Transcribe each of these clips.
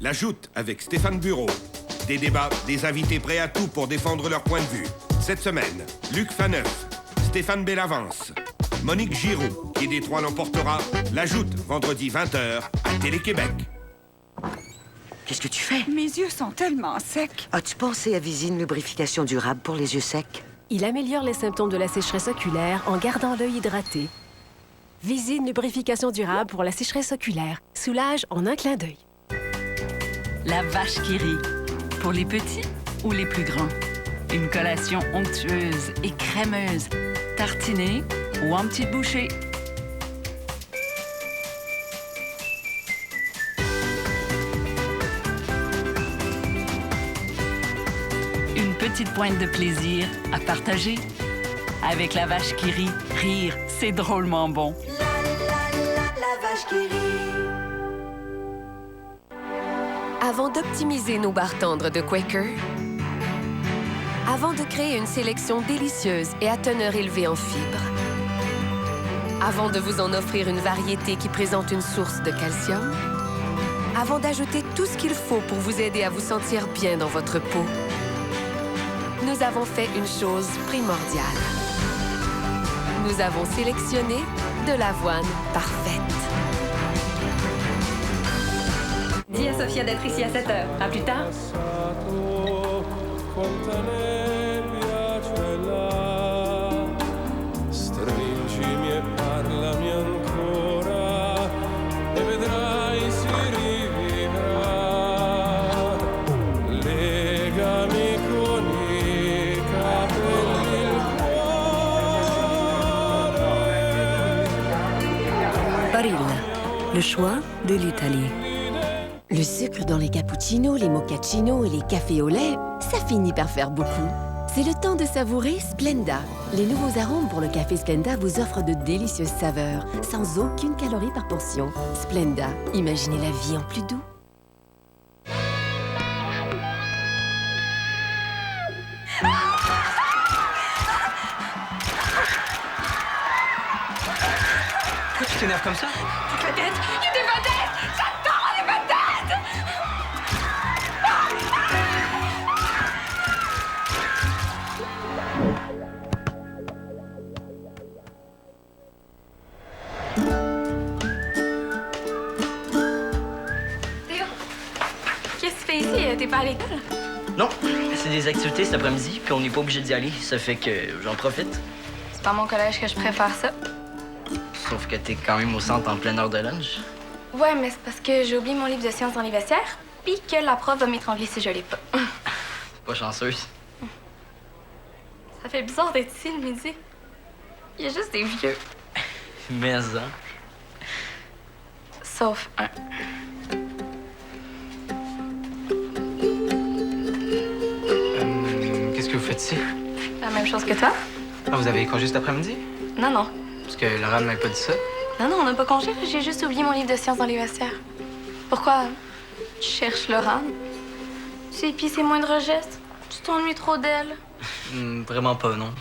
La Joute avec Stéphane Bureau. Des débats, des invités prêts à tout pour défendre leur point de vue. Cette semaine, Luc Faneuf, Stéphane Bellavance, Monique Giroux, qui des trois l'emportera. La Joute, vendredi 20h à Télé-Québec. Qu'est-ce que tu fais? Mes yeux sont tellement secs. As-tu pensé à Visine lubrification durable pour les yeux secs? Il améliore les symptômes de la sécheresse oculaire en gardant l'œil hydraté. Visine lubrification durable pour la sécheresse oculaire. Soulage en un clin d'œil. La vache qui rit. Pour les petits ou les plus grands. Une collation onctueuse et crémeuse. Tartinée ou en petites bouchées. Une petite pointe de plaisir à partager. Avec la vache qui rit, rire, c'est drôlement bon. La vache qui rit. Avant d'optimiser nos barres tendres de Quaker, avant de créer une sélection délicieuse et à teneur élevée en fibres, avant de vous en offrir une variété qui présente une source de calcium, avant d'ajouter tout ce qu'il faut pour vous aider à vous sentir bien dans votre peau, nous avons fait une chose primordiale. Nous avons sélectionné de l'avoine parfaite. Dis à Sophia d'être ici à 7h. À plus tard. Barilla, le choix de l'Italie. Le sucre dans les cappuccinos, les moccaccinos et les cafés au lait, ça finit par faire beaucoup. C'est le temps de savourer Splenda. Les nouveaux arômes pour le café Splenda vous offrent de délicieuses saveurs, sans aucune calorie par portion. Splenda, imaginez la vie en plus doux. Pourquoi tu t'énerves comme ça? Vedette! Il y a des vedettes! J'adore les vedettes! Théo, qu'est-ce que tu fais ici? T'es pas à l'école? Non, c'est des activités cet après-midi, puis on n'est pas obligé d'y aller. Ça fait que j'en profite. C'est pas mon collège que je préfère ça. Sauf que t'es quand même au centre en pleine heure de lunch. Ouais, mais c'est parce que j'ai oublié mon livre de sciences dans les vestiaires, puis que la prof va m'étrangler si je l'ai pas. T'es pas chanceuse. Ça fait bizarre d'être ici le midi. Il y a juste des vieux. Mais hein. Sauf un. Qu'est-ce que vous faites ici? La même chose que toi? Ah, vous avez congé cet après-midi? Non, non. Parce que Laura ne m'avait pas dit ça. Non, non, on n'a pas congé. J'ai juste oublié mon livre de sciences dans les vestiaires. Pourquoi tu cherches Laura? Ses pieds, ses moindres gestes. Tu t'ennuies trop d'elle. Vraiment pas, non. De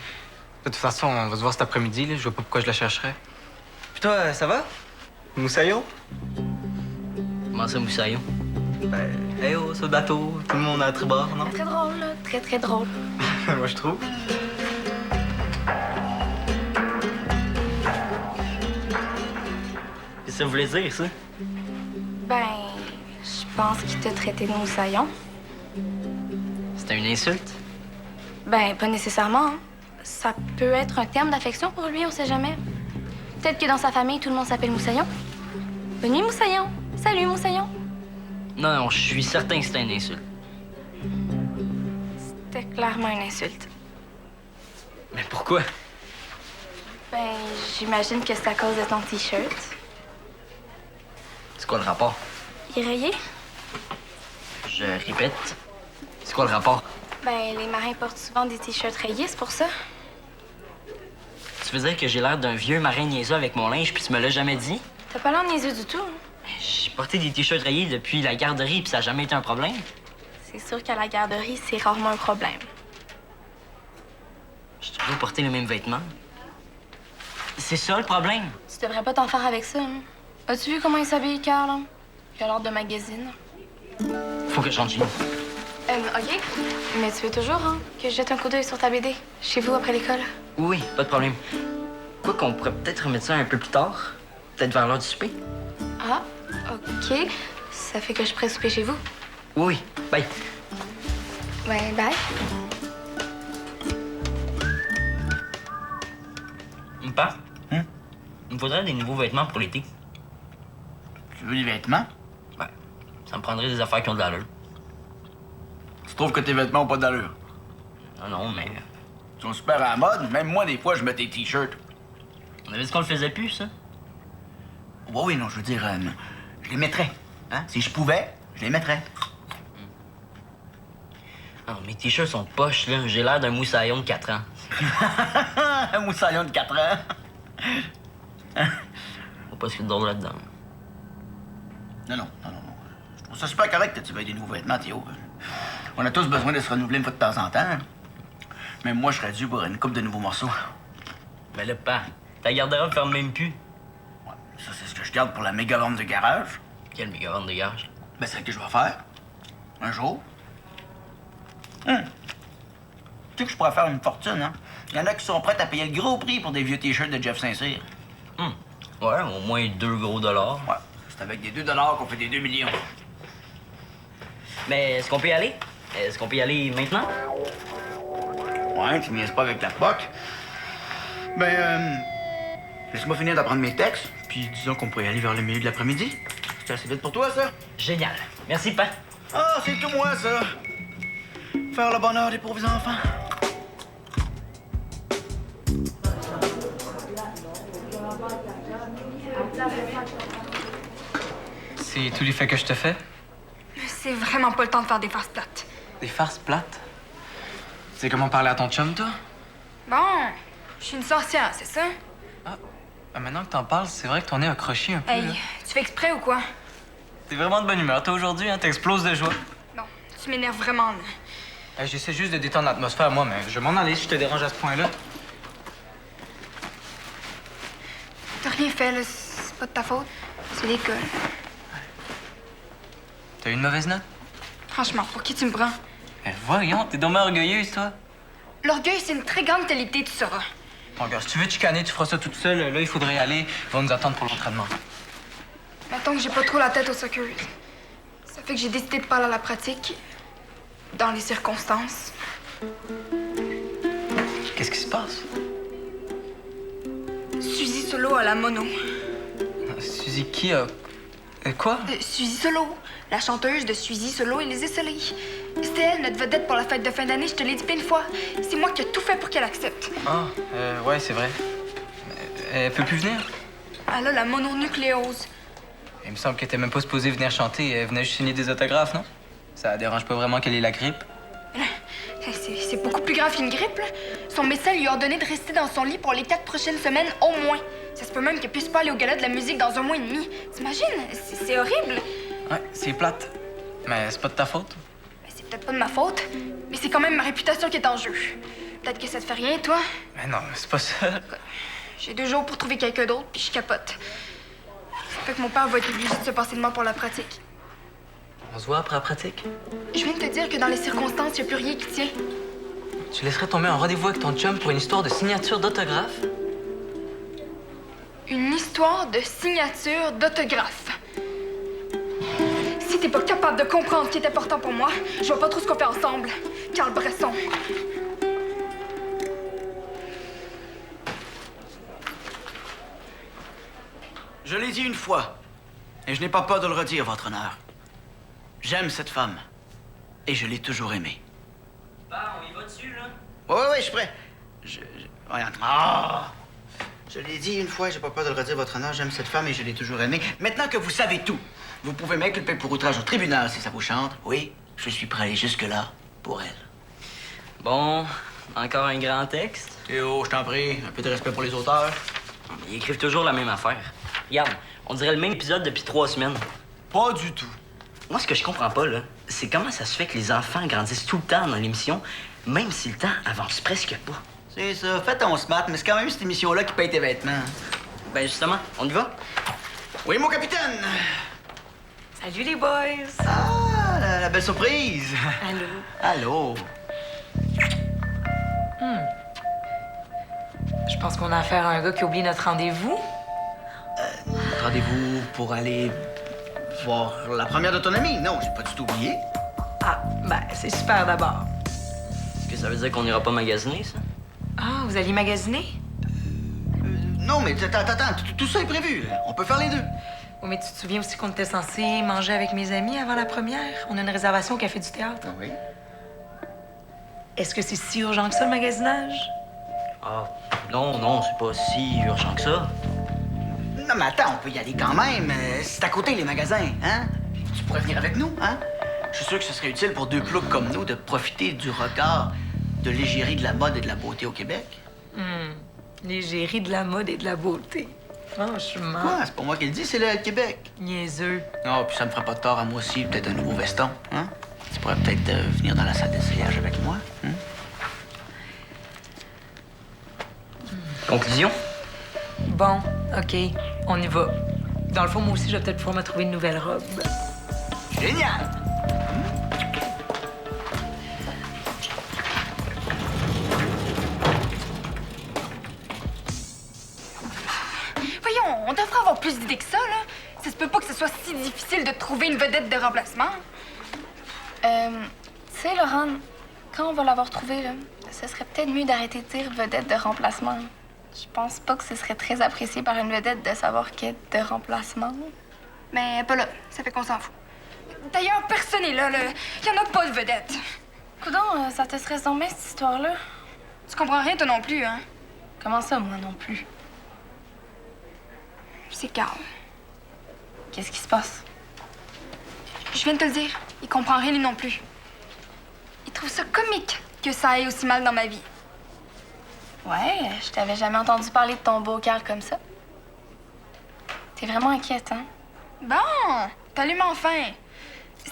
toute façon, on va se voir cet après-midi, là. Je vois pas pourquoi je la chercherais. Puis toi, ça va? Moussaillon? Comment ça, Moussaillon? Ben, hey oh, sur le bateau, tout le monde a un tribord, non? Très drôle, là. Très, très drôle. Moi, je trouve. Qu'est-ce que ça voulait dire, ça? Ben, je pense qu'il t'a traité de moussaillon. C'était une insulte? Ben, pas nécessairement. Hein. Ça peut être un terme d'affection pour lui, on sait jamais. Peut-être que dans sa famille, tout le monde s'appelle Moussaillon. Bonne nuit, Moussaillon. Salut, Moussaillon. Non, non, je suis certain que c'était une insulte. C'était clairement une insulte. Mais pourquoi? Ben, j'imagine que c'est à cause de ton T-shirt. C'est quoi le rapport? Il est rayé? Je répète. C'est quoi le rapport? Ben, les marins portent souvent des T-shirts rayés, c'est pour ça. Tu veux dire que j'ai l'air d'un vieux marin niaiseux avec mon linge puis tu me l'as jamais dit? T'as pas l'air niaiseux du tout. Hein? J'ai porté des t-shirts rayés depuis la garderie puis ça a jamais été un problème. C'est sûr qu'à la garderie, c'est rarement un problème. J'ai toujours porté les mêmes vêtements. C'est ça le problème. Tu devrais pas t'en faire avec ça. Hein? As-tu vu comment il s'habille, Carl? Hein? Il a l'air de magazine. Faut que je rentre chez nous. OK. Mais tu veux toujours, hein, que je jette un coup d'œil sur ta BD chez vous après l'école? Oui, pas de problème. Quoi qu'on pourrait peut-être remettre ça un peu plus tard? Peut-être vers l'heure du souper? Ah, OK. Ça fait que je pourrais souper chez vous? Oui, bye. Ouais, bye. Papa? Il me faudrait des nouveaux vêtements pour l'été. Tu veux des vêtements? Ben, ça me prendrait des affaires qui ont de l'allure. Tu trouves que tes vêtements ont pas d'allure? Ah non, mais... Ils sont super à la mode. Même moi, des fois, je mets des t-shirts. On avait dit qu'on le faisait plus, ça? Oui, non, je veux dire, je les mettrais. Hein? Si je pouvais, je les mettrais. Ah, mes t-shirts sont poches, là. J'ai l'air d'un moussaillon de 4 ans. Un moussaillon de 4 ans. Faut pas ce qu'il y a de drôle là-dedans. Non. Je trouve ça super correct que tu veuilles des nouveaux vêtements, Théo. On a tous besoin de se renouveler une fois de temps en temps. Même moi, je serais dû pour une couple de nouveaux morceaux. Mais là, pas. Ta garde-robe ferme même plus. Ouais, ça, c'est ce que je garde pour la méga vente de garage. Quelle méga vente de garage? Ben, c'est ce que je vais faire. Un jour. Tu sais que je pourrais faire une fortune, hein? Il y en a qui sont prêts à payer le gros prix pour des vieux t-shirts de Jeff Saint-Cyr. Ouais, au moins 2 gros dollars. Ouais, c'est avec des 2 $ qu'on fait des 2 millions. Mais est-ce qu'on peut y aller? Est-ce qu'on peut y aller maintenant? Ouais, tu niaises pas avec la POC. Ben, laisse-moi finir d'apprendre mes textes, puis disons qu'on pourrait y aller vers le milieu de l'après-midi. C'est assez vite pour toi, ça? Génial. Merci, Pa. Ah, c'est tout moi, ça. Faire le bonheur des pauvres enfants. C'est tous les faits que je te fais? C'est vraiment pas le temps de faire des farces plates. Des farces plates? Tu sais comment parler à ton chum, toi? Bon, je suis une sorcière, c'est ça? Ah, maintenant que t'en parles, c'est vrai que ton nez a croché un peu, Hey, là. tu fais exprès ou quoi? T'es vraiment de bonne humeur, toi, aujourd'hui, hein? T'exploses de joie. Bon, tu m'énerves vraiment, là. J'essaie juste de détendre l'atmosphère, moi, mais je vais m'en aller si je te dérange à ce point-là. T'as rien fait, là. C'est pas de ta faute. C'est l'école. T'as eu une mauvaise note? Franchement, pour qui tu me prends? Voyons, t'es dommage orgueilleuse, toi. L'orgueil, c'est une très grande qualité, tu sauras. Bon, regarde, si tu veux te chicaner, tu feras ça toute seule. Là, il faudrait y aller. Ils vont nous attendre pour l'entraînement. Mettons que j'ai pas trop la tête aux soccer. Ça fait que j'ai décidé de parler à la pratique. Dans les circonstances. Qu'est-ce qui se passe? Suzy Solo à la mono. Suzy qui a... quoi? Suzy Solo, la chanteuse de Suzy Solo et les Esselés. C'était elle, notre vedette pour la fête de fin d'année, je te l'ai dit plein de fois. C'est moi qui ai tout fait pour qu'elle accepte. Ah, ouais, c'est vrai. Elle peut plus venir? Elle a la mononucléose. Il me semble qu'elle était même pas supposée venir chanter. Elle venait juste signer des autographes, non? Ça la dérange pas vraiment qu'elle ait la grippe? C'est beaucoup plus grave qu'une grippe, là. Son médecin lui a ordonné de rester dans son lit pour les 4 prochaines semaines au moins. Ça se peut même qu'elle puisse pas aller au gala de la musique dans 1 mois et demi. T'imagines? C'est horrible. Ouais, c'est plate. Mais c'est pas de ta faute. Ben, c'est peut-être pas de ma faute, mais c'est quand même ma réputation qui est en jeu. Peut-être que ça te fait rien, toi? Mais non, c'est pas ça. J'ai 2 jours pour trouver quelqu'un d'autre, puis je capote. Ça fait que mon père va être obligé de se passer de moi pour la pratique. On se voit après la pratique? Je viens de te dire que dans les circonstances, il n'y a plus rien qui tient. Tu laisserais tomber un rendez-vous avec ton chum pour une histoire de signature d'autographe? Une histoire de signature d'autographe. Si t'es pas capable de comprendre ce qui est important pour moi, je vois pas trop ce qu'on fait ensemble. Carl Bresson. Je l'ai dit une fois, et je n'ai pas peur de le redire, votre honneur. J'aime cette femme, et je l'ai toujours aimée. Bah, on y va dessus, là? Oui, je suis prêt. Voyons. Ah! Je l'ai dit une fois, j'ai pas peur de le redire, votre honneur, j'aime cette femme et je l'ai toujours aimée. Maintenant que vous savez tout, vous pouvez m'inculper pour outrage au tribunal si ça vous chante. Oui, je suis prêt à aller jusque-là pour elle. Bon, encore un grand texte. Théo, je t'en prie, un peu de respect pour les auteurs. Ils écrivent toujours la même affaire. Regarde, on dirait le même épisode depuis 3 semaines. Pas du tout. Moi, ce que je comprends pas, là, c'est comment ça se fait que les enfants grandissent tout le temps dans l'émission, même si le temps avance presque pas. C'est ça, fais ton smart, mais c'est quand même cette émission-là qui paye tes vêtements. Ben, justement, on y va? Oui, mon capitaine! Salut les boys! Ah! la belle surprise. Allô. Allô. Je pense qu'on a affaire à un gars qui oublie notre rendez-vous. Rendez-vous pour aller voir la première de ton ami? Non, j'ai pas du tout oublié. Ah, ben, c'est super d'abord. Est-ce que ça veut dire qu'on n'ira pas magasiner, ça? Ah, vous allez magasiner? Non, mais attends, tout ça est prévu. On peut faire les deux. Oh, mais tu te souviens aussi qu'on était censé manger avec mes amis avant la première? On a une réservation au Café du Théâtre. Oui. Est-ce que c'est si urgent que ça, le magasinage? Ah, non, c'est pas si urgent que ça. Non, mais attends, on peut y aller quand même. C'est à côté, les magasins, hein? Tu pourrais venir avec nous, hein? Je suis sûr que ce serait utile pour deux ploucs comme nous de profiter du regard de l'égérie de la mode et de la beauté au Québec. L'égérie de la mode et de la beauté. Franchement. Quoi? C'est pas moi qui le dis, c'est le Québec. Niaiseux. Oh, puis ça me fera pas de tort à moi aussi, peut-être un nouveau veston, hein? Tu pourrais peut-être venir dans la salle d'essayage avec moi, hein? Conclusion? Bon, OK, on y va. Dans le fond, moi aussi, je vais peut-être pouvoir me trouver une nouvelle robe. Génial! Voyons, on devrait avoir plus d'idées que ça, là. Ça se peut pas que ce soit si difficile de trouver une vedette de remplacement. Tu sais, Laurent, quand on va l'avoir trouvée, là, ce serait peut-être mieux d'arrêter de dire vedette de remplacement. Je pense pas que ce serait très apprécié par une vedette de savoir qu'elle est de remplacement. Mais pas là, ça fait qu'on s'en fout. D'ailleurs, personne n'est là, là. Y en a pas de vedette. Coudon, ça te stresse donc bien, cette histoire-là? Tu comprends rien, toi non plus, hein? Comment ça, moi non plus? C'est calme. Qu'est-ce qui se passe? Je viens de te le dire, il comprend rien lui non plus. Il trouve ça comique que ça aille aussi mal dans ma vie. Ouais, je t'avais jamais entendu parler de ton beau cœur comme ça. T'es vraiment inquiète, hein? Bon, t'allumes enfin.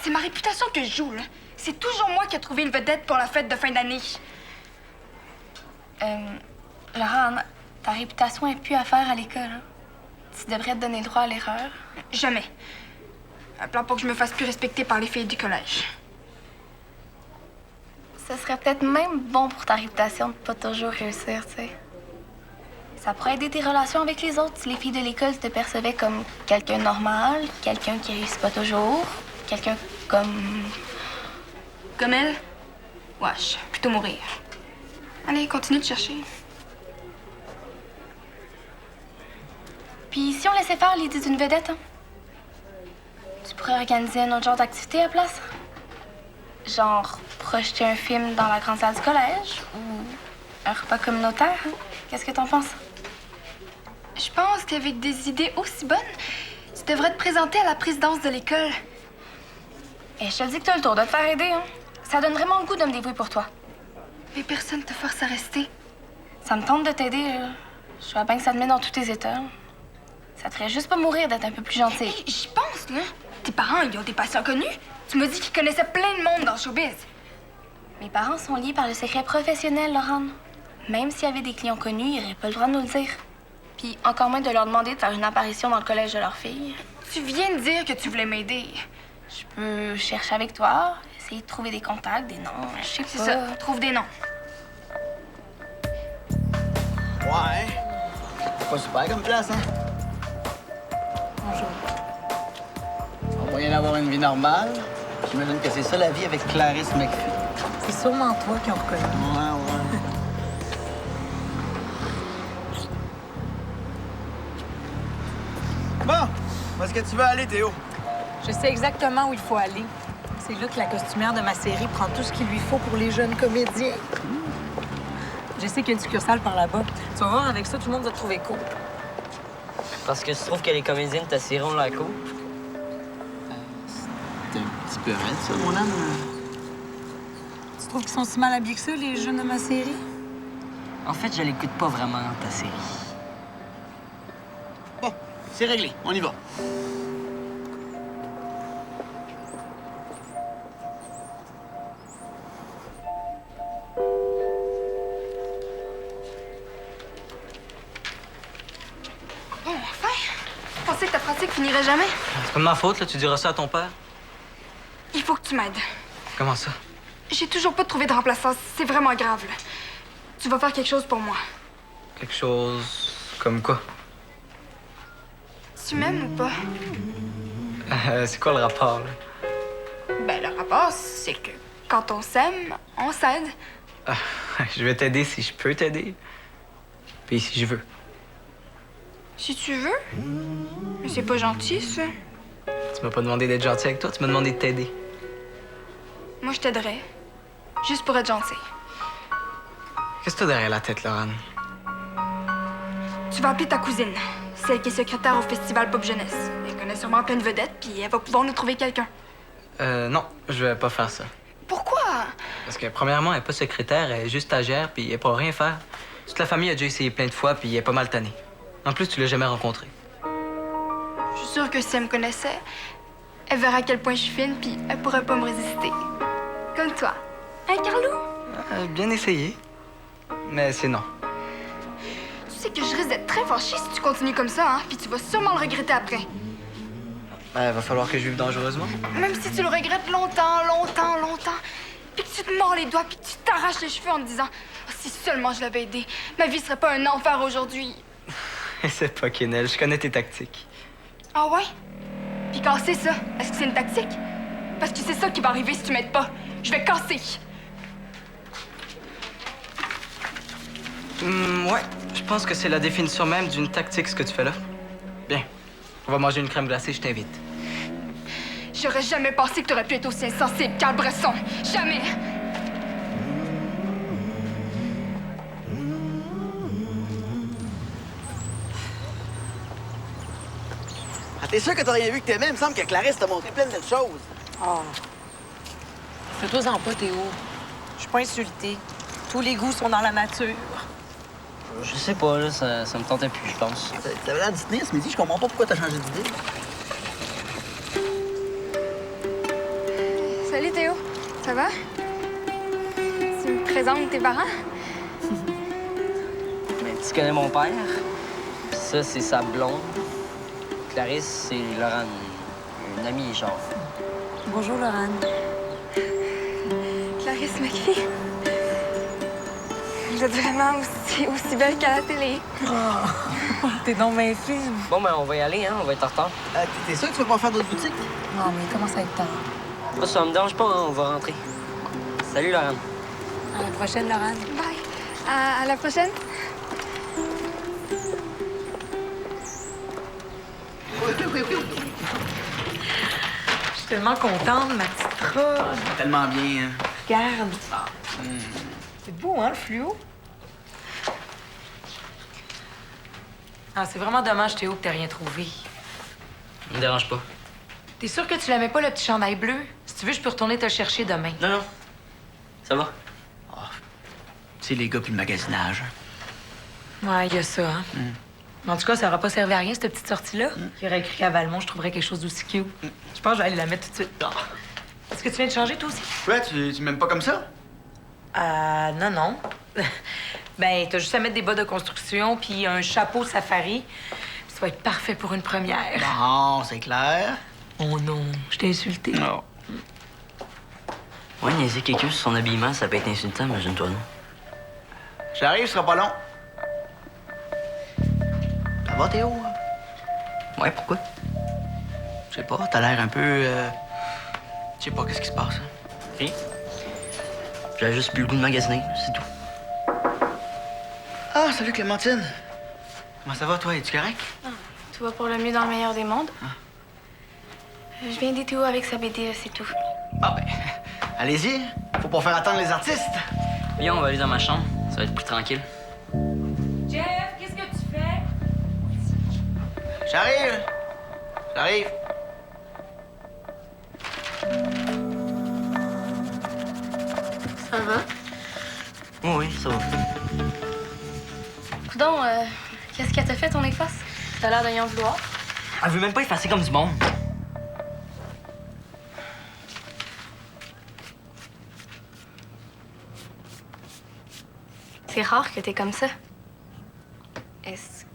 C'est ma réputation que je joue, là. C'est toujours moi qui ai trouvé une vedette pour la fête de fin d'année. Laurent, ta réputation est plus à faire à l'école, hein? Tu devrais te donner le droit à l'erreur. Jamais. Un plan pour que je me fasse plus respecter par les filles du collège. Ce serait peut-être même bon pour ta réputation de pas toujours réussir, tu sais. Ça pourrait aider tes relations avec les autres si les filles de l'école te percevaient comme quelqu'un de normal, quelqu'un qui réussit pas toujours, quelqu'un comme... Comme elle? Wesh, plutôt mourir. Allez, continue de chercher. Puis si on laissait faire l'idée d'une vedette, hein? Tu pourrais organiser un autre genre d'activité à la place? Genre projeter un film dans la grande salle du collège ou un repas communautaire, hein? Qu'est-ce que t'en penses? Je pense qu'avec des idées aussi bonnes, tu devrais te présenter à la présidence de l'école. Et je te dis que t'as le tour de te faire aider, hein? Ça donne vraiment le goût de me dévouer pour toi. Mais personne te force à rester. Ça me tente de t'aider, là. Je vois bien que ça te met dans tous tes états. Ça te ferait juste pas mourir d'être un peu plus gentil. Hey, j'y pense, là. Tes parents, ils ont des patients connus. Tu m'as dit qu'ils connaissaient plein de monde dans le showbiz. Mes parents sont liés par le secret professionnel, Laurent. Même s'il y avait des clients connus, ils n'auraient pas le droit de nous le dire. Puis encore moins de leur demander de faire une apparition dans le collège de leur fille. Tu viens de dire que tu voulais m'aider. Je peux chercher avec toi, essayer de trouver des contacts, des noms, je sais pas. C'est ça, trouve des noms. Ouais. C'est pas super comme place, hein? Bonjour. On moyen d'avoir une vie normale. J'imagine que c'est ça la vie avec Clarisse McPhee. C'est sûrement toi qui en reconnu. Ouais. Bon, où est-ce que tu veux aller, Théo? Je sais exactement où il faut aller. C'est là que la costumière de ma série prend tout ce qu'il lui faut pour les jeunes comédiens. Je sais qu'il y a une succursale par là-bas. Tu vas voir, avec ça, tout le monde va te trouver cool. Parce que tu trouves que les comédiens de ta série ont la cour? C'est un petit peu raide, ça, mon âme. Tu trouves qu'ils sont si mal habillés que ça, les jeunes de ma série? En fait, je l'écoute pas vraiment, ta série. Bon, c'est réglé. On y va. Bon, enfin! Je pensais que ta pratique finirait jamais. C'est pas de ma faute, là. Tu diras ça à ton père. Il faut que tu m'aides. Comment ça? J'ai toujours pas trouvé de remplaçant. C'est vraiment grave, là. Tu vas faire quelque chose pour moi. Quelque chose... comme quoi? Tu m'aimes ou pas? C'est quoi le rapport, là? Ben, le rapport, c'est que quand on s'aime, on s'aide. Je vais t'aider si je peux t'aider. Puis si je veux. Si tu veux. Mais c'est pas gentil, ça. Tu m'as pas demandé d'être gentil avec toi, tu m'as demandé de t'aider. Moi, je t'aiderais. Juste pour être gentil. Qu'est-ce que t'as derrière la tête, Laurent? Tu vas appeler ta cousine, celle qui est secrétaire au Festival Pop Jeunesse. Elle connaît sûrement plein de vedettes, puis elle va pouvoir nous trouver quelqu'un. Non, je vais pas faire ça. Pourquoi? Parce que, premièrement, elle est pas secrétaire, elle est juste stagiaire, puis elle peut rien faire. Toute la famille a déjà essayé plein de fois, puis elle est pas mal tannée. En plus, tu l'as jamais rencontrée. Je suis sûre que si elle me connaissait, elle verrait à quel point je suis fine, puis elle pourrait pas me résister. Comme toi. Hein, Carlou? Bien essayé. Mais c'est non. Tu sais que je risque d'être très fâchée si tu continues comme ça, hein? Puis tu vas sûrement le regretter après. Va falloir que je vive dangereusement. Même si tu le regrettes longtemps, puis que tu te mords les doigts, puis que tu t'arraches les cheveux en te disant « Oh, si seulement je l'avais aidé, ma vie serait pas un enfer aujourd'hui. » C'est pas Kenel, je connais tes tactiques. Ah ouais? Puis casser ça, est-ce que c'est une tactique? Parce que c'est ça qui va arriver si tu m'aides pas. Je vais casser. Ouais, je pense que c'est la définition même d'une tactique, ce que tu fais là. Bien, on va manger une crème glacée, je t'invite. J'aurais jamais pensé que t'aurais pu être aussi insensible, Carl Bresson. Jamais! Ah, t'es sûr que t'as rien vu que t'aimais? Il me semble que Clarisse t'a montré plein de choses. Oh. Fais-toi-en pas, Théo. Je suis pas insultée. Tous les goûts sont dans la nature. Je sais pas, là, ça me tentait plus, je pense. T'avais l'air d'y tenir ce midi, je comprends pas pourquoi t'as changé d'idée. Salut Théo, ça va? Tu me présentes tes parents? Mais tu connais mon père? Puis ça, c'est sa blonde. Clarisse, c'est Laurent, une amie, genre. Bonjour, Laurent. Clarisse McPhee. Vous êtes vraiment aussi belle qu'à la télé. Oh, t'es donc bien fine. Bon, ben, on va y aller, hein, on va être en retard. T'es sûr que tu vas pas faire d'autres boutiques? Non, mais il commence à être tard. Moi, ça me dérange pas, hein, on va rentrer. Salut, Laurent. À la prochaine, Laurent. Bye. À la prochaine. Je suis tellement contente, ma petite robe. Tellement bien, hein? Regarde. C'est beau, hein, le fluo? Ah, c'est vraiment dommage, Théo, que t'aies rien trouvé. Ça me dérange pas. T'es sûr que tu l'aimais pas, le petit chandail bleu? Si tu veux, je peux retourner te le chercher demain. Non, non. Ça va? Oh. Tu sais, les gars puis le magasinage. Ouais, il y a ça, hein? Mais en tout cas, ça aura pas servi à rien, cette petite sortie-là. Il aurait écrit à Valmont, je trouverais quelque chose d'aussi cute. Je pense que je vais aller la mettre tout de suite. Est-ce que tu viens de changer, toi aussi? Ouais, tu m'aimes pas comme ça? Non, non. Ben, t'as juste à mettre des bas de construction puis un chapeau safari. Puis ça va être parfait pour une première. Non, c'est clair. Oh non, je t'ai insulté. Non. Ouais, niaiser quelqu'un sur son habillement, ça peut être insultant, imagine-toi, non? J'arrive, ce sera pas long. Ça va, Théo? Ouais, pourquoi? Je sais pas, t'as l'air un peu... Je sais pas, qu'est-ce qui se passe? OK. J'avais juste plus le goût de magasiner, c'est tout. Ah, salut Clémentine. Comment ça va, toi? Es-tu correct? Tout va pour le mieux dans le meilleur des mondes. Je viens d'aider Théo avec sa BD, c'est tout. Ah ben, allez-y. Faut pas faire attendre les artistes. Viens, on va aller dans ma chambre. Ça va être plus tranquille. Jeff, qu'est-ce que tu fais? J'arrive. J'arrive. Ça va? Oh, oui, ça va. Coudon, qu'est-ce qu'elle t'a fait, ton efface? T'as l'air de y en vouloir. Elle veut même pas effacer comme du monde. C'est rare que t'es comme ça. Est-ce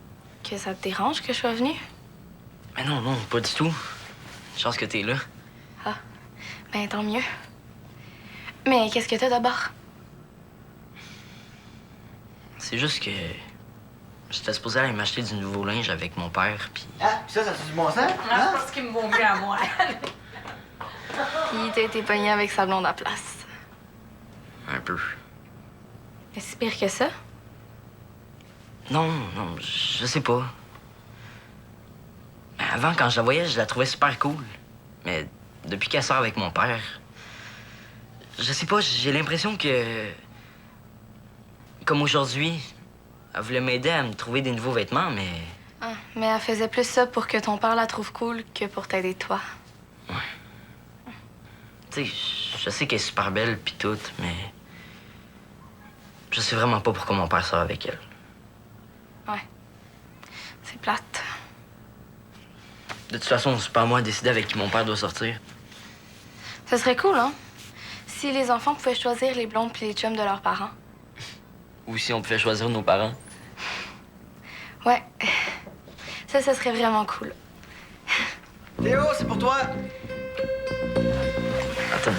que ça te dérange que je sois venue? Mais non, non, pas du tout. Chance que t'es là. Ben, tant mieux. Mais qu'est-ce que t'as d'abord? C'est juste que j'étais supposé aller m'acheter du nouveau linge avec mon père, puis... Ah, puis ça c'est du bon sens? Ah, je pense qu'il me vaut mieux à moi. Puis t'as été pogné avec sa blonde à place. Un peu. C'est si pire que ça? Non, je sais pas. Avant, quand je la voyais, je la trouvais super cool. Mais depuis qu'elle sort avec mon père, je sais pas, j'ai l'impression que... Comme aujourd'hui, elle voulait m'aider à me trouver des nouveaux vêtements, mais... Ah, mais elle faisait plus ça pour que ton père la trouve cool que pour t'aider toi. Ouais. Tu sais, je sais qu'elle est super belle pis tout, mais... Je sais vraiment pas pourquoi mon père sort avec elle. Ouais. C'est plate. De toute façon, c'est pas à moi de décider avec qui mon père doit sortir. Ça serait cool, hein? Si les enfants pouvaient choisir les blondes puis les chums de leurs parents. Ou si on pouvait choisir nos parents. Ouais. Ça serait vraiment cool. Théo, c'est pour toi! Attends,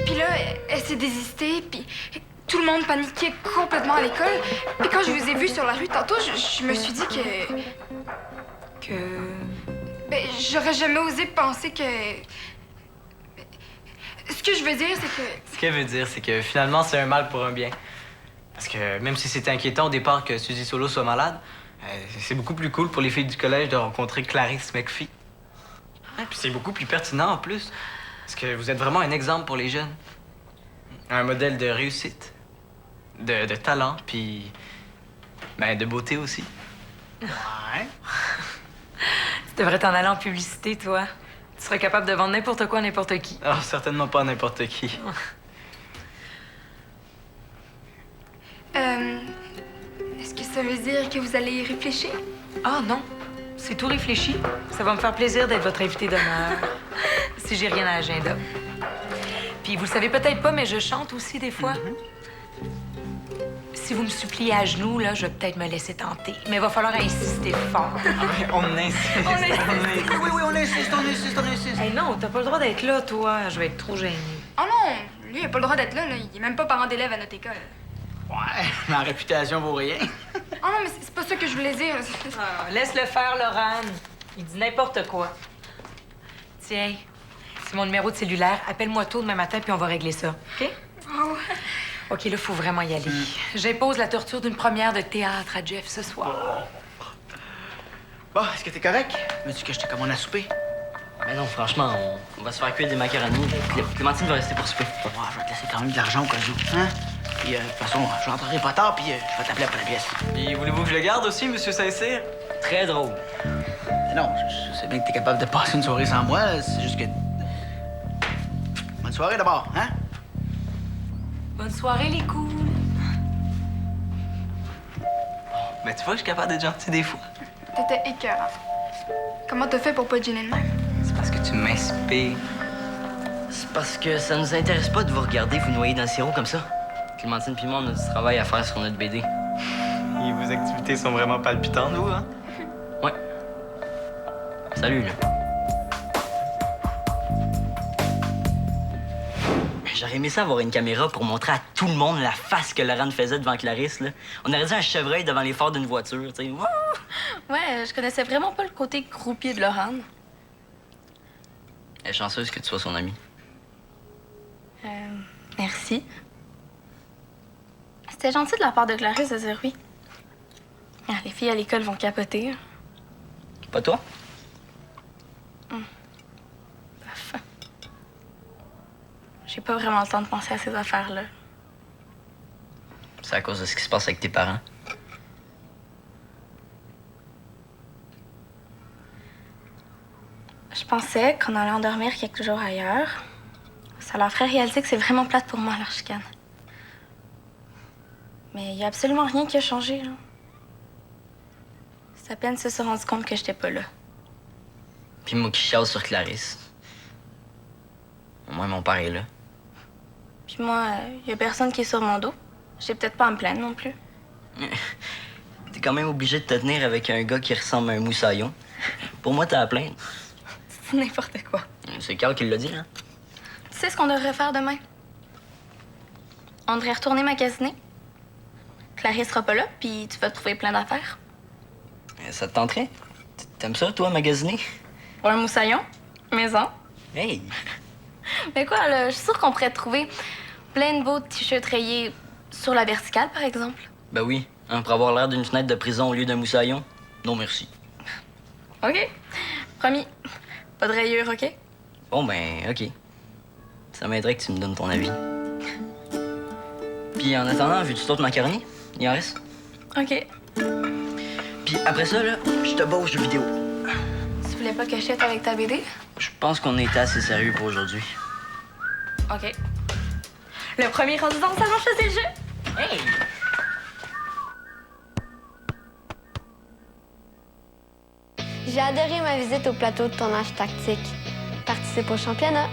Puis là, elle s'est désistée, puis tout le monde paniquait complètement à l'école. Puis quand je vous ai vus sur la rue tantôt, je me suis dit que... Ben, j'aurais jamais osé penser que... Ce que je veux dire, c'est que... Ce qu'elle veut dire, c'est que finalement, c'est un mal pour un bien. Parce que même si c'était inquiétant au départ que Suzy Solo soit malade, c'est beaucoup plus cool pour les filles du collège de rencontrer Clarisse McPhee. Et puis c'est beaucoup plus pertinent en plus. Parce que vous êtes vraiment un exemple pour les jeunes. Un modèle de réussite, de talent, puis ben, de beauté aussi. Ouais. Tu devrais t'en aller en publicité, toi. Tu serais capable de vendre n'importe quoi à n'importe qui. Ah, certainement pas n'importe qui. Est-ce que ça veut dire que vous allez y réfléchir? Ah non, c'est tout réfléchi. Ça va me faire plaisir d'être votre invité d'honneur. Si j'ai rien à l'agenda. Puis vous le savez peut-être pas, mais je chante aussi des fois. Si vous me suppliez à genoux, là, je vais peut-être me laisser tenter. Mais il va falloir insister fort. On insiste. Oui, on insiste. Hey, non, t'as pas le droit d'être là, toi. Je vais être trop gênée. Oh non! Lui, il a pas le droit d'être là. Il est même pas parent d'élève à notre école. Ouais, ma réputation vaut rien. Oh non, mais c'est pas ça que je voulais dire. Ah, laisse-le faire, Laurane. Il dit n'importe quoi. Tiens, c'est mon numéro de cellulaire. Appelle-moi tôt demain matin, puis on va régler ça. OK? Oh ouais. OK, là, faut vraiment y aller. J'impose la torture d'une première de théâtre à Jeff ce soir. Bon, est-ce que t'es correct? Veux-tu que je te commande à souper? Mais non, franchement, on va se faire cuire des macaronis. Clémentine va rester pour souper. Ouais, je vais te laisser quand même de l'argent au cas où, hein? Puis, de toute façon, je rentrerai pas tard, puis je vais t'appeler après la pièce. Et voulez-vous que je le garde aussi, Monsieur Saint-Cyr? Très drôle. Mais non, je sais bien que t'es capable de passer une soirée sans moi, c'est juste que... Bonne soirée d'abord, hein? Bonne soirée, les cools. Ben, tu vois, je suis capable d'être gentil des fois. T'étais écœurant. Comment t'as fait pour pas te gêner de même? C'est parce que tu m'inspires. C'est parce que ça nous intéresse pas de vous regarder vous noyer dans le sirop comme ça. Clémentine puis moi, on a du travail à faire sur notre BD. Et vos activités sont vraiment palpitantes, vous, hein? Ouais. Salut, là. J'aurais aimé ça avoir une caméra pour montrer à tout le monde la face que Laurane faisait devant Clarisse, là. On aurait dit un chevreuil devant les phares d'une voiture, tu sais. Ouais, je connaissais vraiment pas le côté croupier de Laurane. Elle est chanceuse que tu sois son amie. Merci. C'était gentil de la part de Clarisse de dire oui. Ah, les filles à l'école vont capoter. Pas toi? Enfin. J'ai pas vraiment le temps de penser à ces affaires-là. C'est à cause de ce qui se passe avec tes parents. Je pensais qu'en allant dormir quelques jours ailleurs, ça leur ferait réaliser que c'est vraiment plate pour moi, leur chicane. Mais il y a absolument rien qui a changé, là. C'est à peine se sont rendu compte que j'étais pas là. Puis moi qui chiale sur Clarisse. Au moins, mon père est là. Puis moi, il y a personne qui est sur mon dos. J'ai peut-être pas à me plaindre non plus. T'es quand même obligé de te tenir avec un gars qui ressemble à un moussaillon. Pour moi, t'as à plaindre. C'est n'importe quoi. C'est Carl qui l'a dit, hein? Tu sais ce qu'on devrait faire demain? On devrait retourner magasiner. Clarisse sera pas là, puis tu vas trouver plein d'affaires. Ça te tenterait? T'aimes ça, toi, magasiner? Pour un moussaillon, maison. Hey! Mais quoi, là, je suis sûre qu'on pourrait trouver plein de beaux t-shirts rayés sur la verticale, par exemple. Ben oui, hein, pour avoir l'air d'une fenêtre de prison au lieu d'un moussaillon. Non, merci. OK. Promis. Pas de rayures, OK? Bon, ben, OK. Ça m'aiderait que tu me donnes ton avis. Puis en attendant, veux-tu d'autres macaronis? Il en reste? OK. Puis après ça, là, je te bats aux jeux vidéo. Tu voulais pas que je jette avec ta BD? Je pense qu'on était assez sérieux pour aujourd'hui. OK. Le premier rendu dans le salon, je faisais le jeu. Hey! J'ai adoré ma visite au plateau de tournage tactique. Participe au championnat.